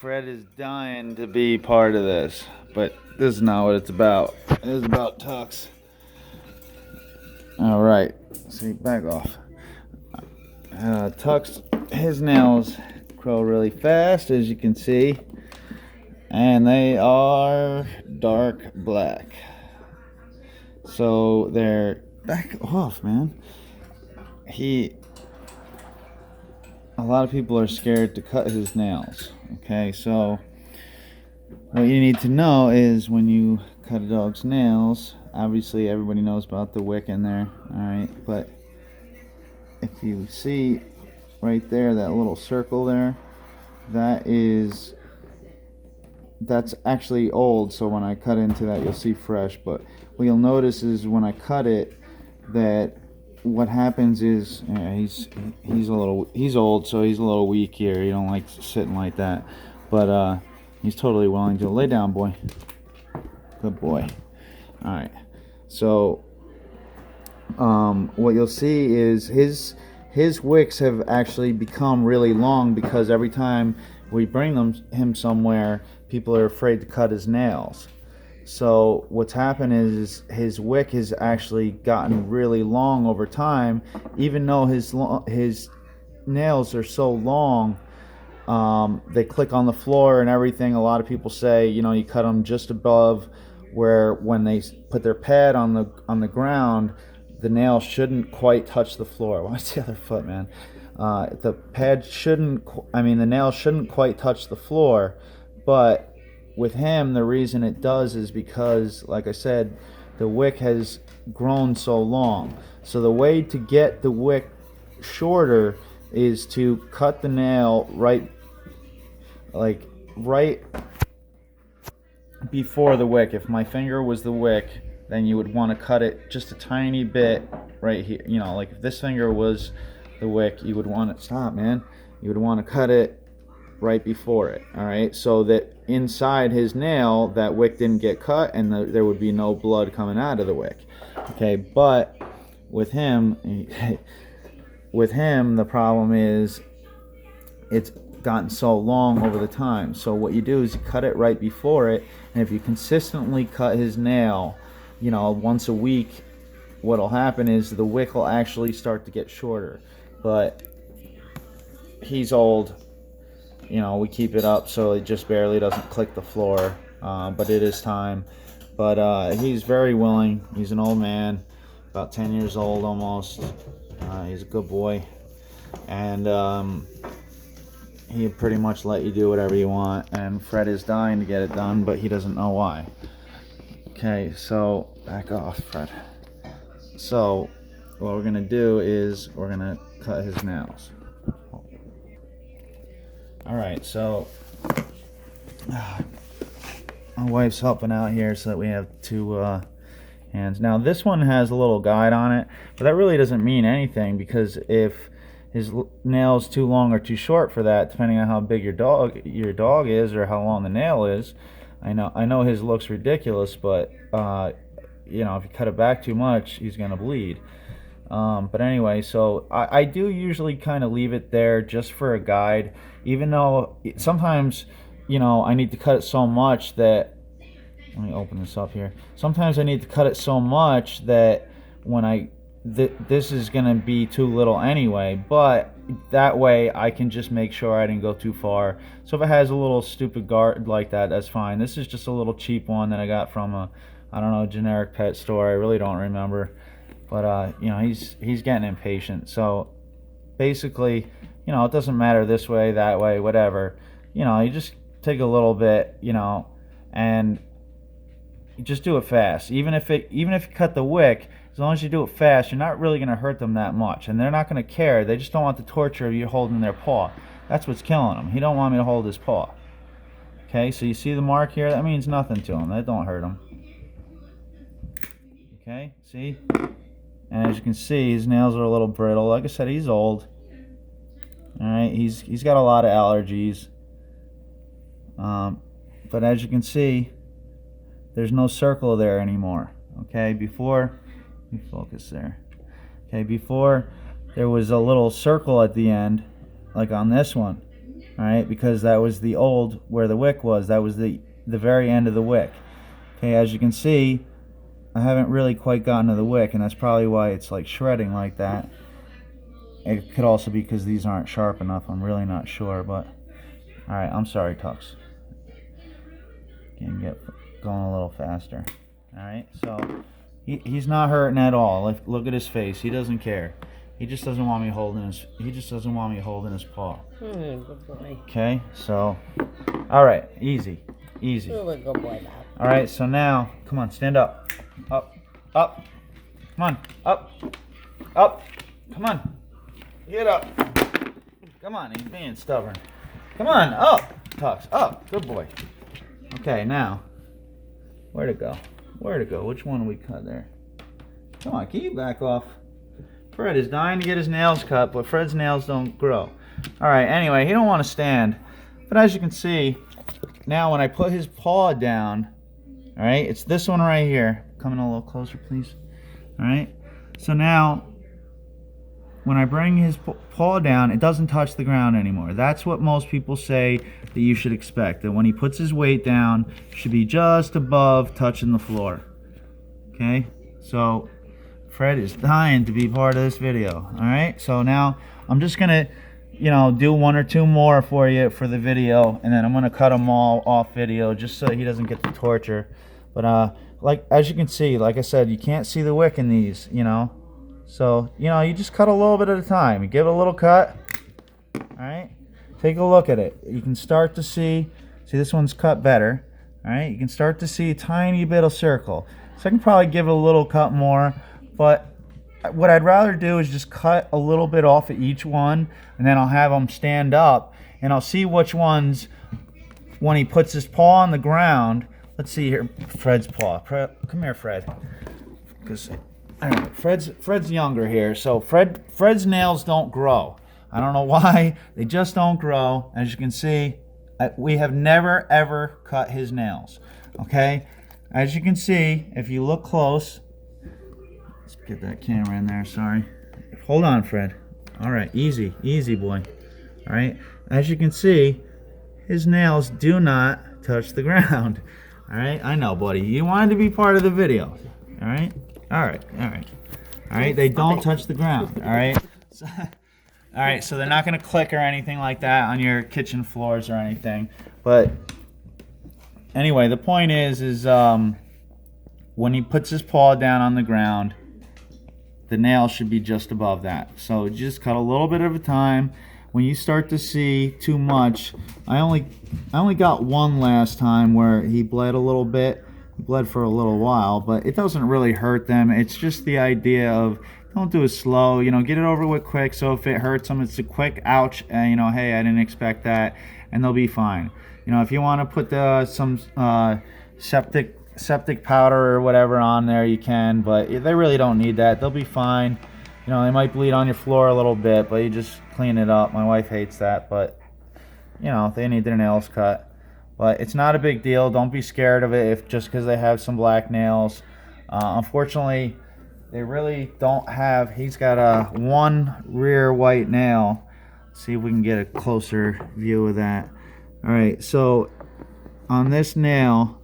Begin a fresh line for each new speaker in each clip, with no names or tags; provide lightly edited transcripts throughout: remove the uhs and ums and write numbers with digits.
Fred is dying to be part of this, but this is not what it's about. It is about Tux. All right, see, back off. Tux, his nails grow really fast, as you can see, and they are dark black. So they're back off, man. A lot of people are scared to cut his nails. Okay, so what you need to know is when you cut a dog's nails, obviously everybody knows about the wick in there, alright, but if you see right there, that little circle there, that's actually old, so when I cut into that you'll see fresh. But what you'll notice is when I cut it, that what happens is he's old, so he's a little weak here. He don't like sitting like that, but he's totally willing to lay down, boy. Good boy. All right. So what you'll see is his wicks have actually become really long because every time we bring him somewhere, people are afraid to cut his nails. So what's happened is his wick has actually gotten really long over time, even though his nails are so long. They click on the floor and everything. A lot of people say, you cut them just above where when they put their pad on the ground, the nail shouldn't quite touch the floor. Why's the other foot, man? The nail shouldn't quite touch the floor, but with him, the reason it does is because, like I said, the wick has grown so long. So the way to get the wick shorter is to cut the nail right before the wick. If my finger was the wick, then you would want to cut it just a tiny bit right here. Like if this finger was the wick, you would want to stop, man. You would want to cut it right before it, all right, so that inside his nail that wick didn't get cut and there would be no blood coming out of the wick. Okay, but with him the problem is it's gotten so long over the time. So what you do is you cut it right before it, and if you consistently cut his nail once a week, what'll happen is the wick will actually start to get shorter. But he's old, we keep it up so it just barely doesn't click the floor, but it is time. But he's very willing. He's an old man, about 10 years old almost. He's a good boy, and he'll pretty much let you do whatever you want. And Fred is dying to get it done, but he doesn't know why. Okay, so back off, Fred. So what we're gonna do is we're gonna cut his nails. Alright, so my wife's helping out here so that we have two hands. Now this one has a little guide on it, but that really doesn't mean anything, because if his nail's too long or too short for that, depending on how big your dog is or how long the nail is, I know his looks ridiculous, but if you cut it back too much, he's gonna bleed. But anyway, so I do usually kind of leave it there just for a guide, even though sometimes I need to cut it so much that, let me open this up here, sometimes I need to cut it so much that when this is gonna be too little anyway, but that way I can just make sure I didn't go too far. So if it has a little stupid guard like that, that's fine. This is just a little cheap one that I got from a generic pet store. I really don't remember. But he's getting impatient. So basically, it doesn't matter this way, that way, whatever. You just take a little bit, and you just do it fast. Even if you cut the wick, as long as you do it fast, you're not really going to hurt them that much, and they're not going to care. They just don't want the torture of you holding their paw. That's what's killing him. He don't want me to hold his paw. Okay, so you see the mark here? That means nothing to him. That don't hurt him. Okay, see? And as you can see, his nails are a little brittle. Like I said, he's old. Alright, he's got a lot of allergies. But as you can see, there's no circle there anymore. Okay, before, let me focus there. Okay, before there was a little circle at the end, like on this one. All right, because that was the old, where the wick was, that was the very end of the wick. Okay, as you can see, I haven't really quite gotten to the wick, and that's probably why it's like shredding like that. It could also be because these aren't sharp enough. I'm really not sure, but all right, I'm sorry, Tux. Can get going a little faster. All right, so he's not hurting at all. Look at his face. He doesn't care. He just doesn't want me holding his. He just doesn't want me holding his paw.
Good boy.
Okay, so all right, easy, easy.
You're a good boy, Bob.
All right, so now come on, stand up, up, up. Come on, up, up. Come on, get up. Come on, he's being stubborn. Come on, up, Tux, up. Good boy. Okay, now, where'd it go? Where'd it go? Which one did we cut there? Come on, can you back off? Fred is dying to get his nails cut, but Fred's nails don't grow. All right, anyway, he don't want to stand. But as you can see, now when I put his paw down, all right, it's this one right here. Come in a little closer, please. All right, so now, when I bring his paw down, it doesn't touch the ground anymore. That's what most people say that you should expect. That when he puts his weight down, it should be just above touching the floor. Okay? So, Fred is dying to be part of this video. Alright? So now, I'm just going to, do one or two more for you for the video. And then I'm going to cut them all off video just so he doesn't get the torture. But, as you can see, like I said, you can't see the wick in these, So, you just cut a little bit at a time. You give it a little cut. Alright? Take a look at it. You can start to see this one's cut better. Alright? You can start to see a tiny bit of circle. So I can probably give it a little cut more. But what I'd rather do is just cut a little bit off of each one. And then I'll have them stand up. And I'll see which ones, when he puts his paw on the ground. Let's see here. Fred's paw. Come here, Fred. Because... Fred's younger here, so Fred's nails don't grow. I don't know why, they just don't grow. As you can see, we have never ever cut his nails. Okay, as you can see, if you look close, let's get that camera in there. Sorry, hold on, Fred. All right, easy, easy, boy. All right, as you can see, his nails do not touch the ground. All right, I know, buddy. You wanted to be part of the video. All right. All right, they don't touch the ground, all right? So they're not going to click or anything like that on your kitchen floors or anything. But anyway, the point is when he puts his paw down on the ground, the nail should be just above that. So just cut a little bit at a time. When you start to see too much, I only got one last time where he bled a little bit. Bled for a little while, but it doesn't really hurt them. It's just the idea of don't do it slow, get it over with quick. So if it hurts them, it's a quick ouch, and hey, I didn't expect that, and they'll be fine. If you want to put some septic powder or whatever on there, you can, but they really don't need that. They'll be fine. They might bleed on your floor a little bit, but you just clean it up. My wife hates that, but they need their nails cut. But it's not a big deal. Don't be scared of it just because they have some black nails. Unfortunately, they really don't have... He's got one rear white nail. Let's see if we can get a closer view of that. All right, so on this nail,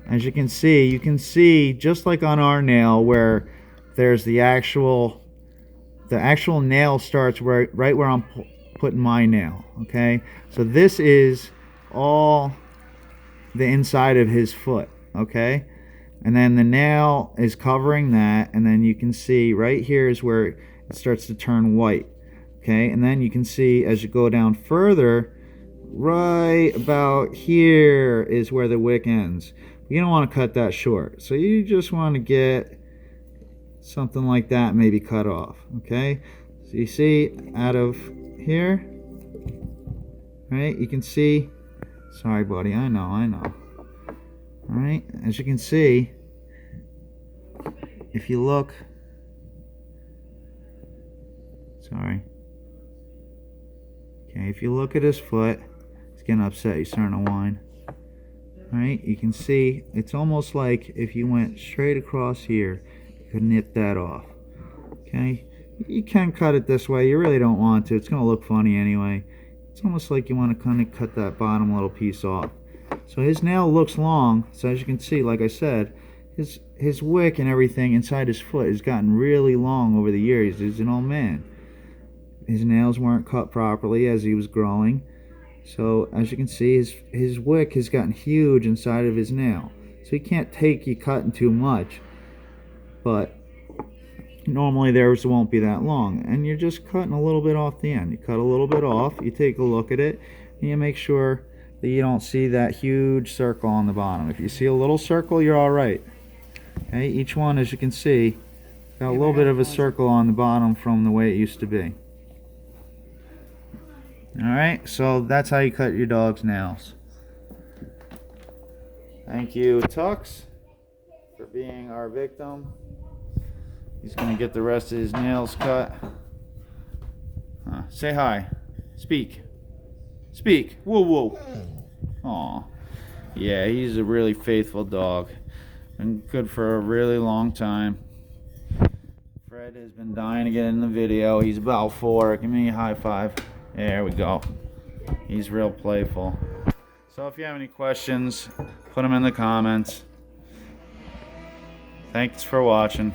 as you can see just like on our nail where there's the actual nail starts right where I'm putting my nail. Okay, so this is all the inside of his foot, okay, and then the nail is covering that, and then you can see right here is where it starts to turn white, okay, and then you can see as you go down further, right about here is where the wick ends. You don't want to cut that short, so you just want to get something like that maybe cut off, okay. So you see out of here, right, you can see. Sorry, buddy. I know. All right. As you can see, if you look... Sorry. Okay, if you look at his foot, he's getting upset. He's starting to whine. All right. You can see it's almost like if you went straight across here, you could nip that off. Okay. You can cut it this way. You really don't want to. It's going to look funny anyway. it's almost like you want to kind of cut that bottom little piece off. So his nail looks long, so as you can see, like I said, his wick and everything inside his foot has gotten really long over the years. He's an old man. His nails weren't cut properly as he was growing. So as you can see, his wick has gotten huge inside of his nail. So he can't take you cutting too much. But normally theirs won't be that long. And you're just cutting a little bit off the end. You cut a little bit off, you take a look at it, and you make sure that you don't see that huge circle on the bottom. If you see a little circle, you're alright. Okay, each one, as you can see, got a little bit of a circle on the bottom from the way it used to be. Alright, so that's how you cut your dog's nails. Thank you, Tux, for being our victim. He's going to get the rest of his nails cut. Say hi. Speak. Speak. Whoa, whoa. Aw. Yeah, he's a really faithful dog. Been good for a really long time. Fred has been dying to get in the video. He's about 4. Give me a high five. There we go. He's real playful. So if you have any questions, put them in the comments. Thanks for watching.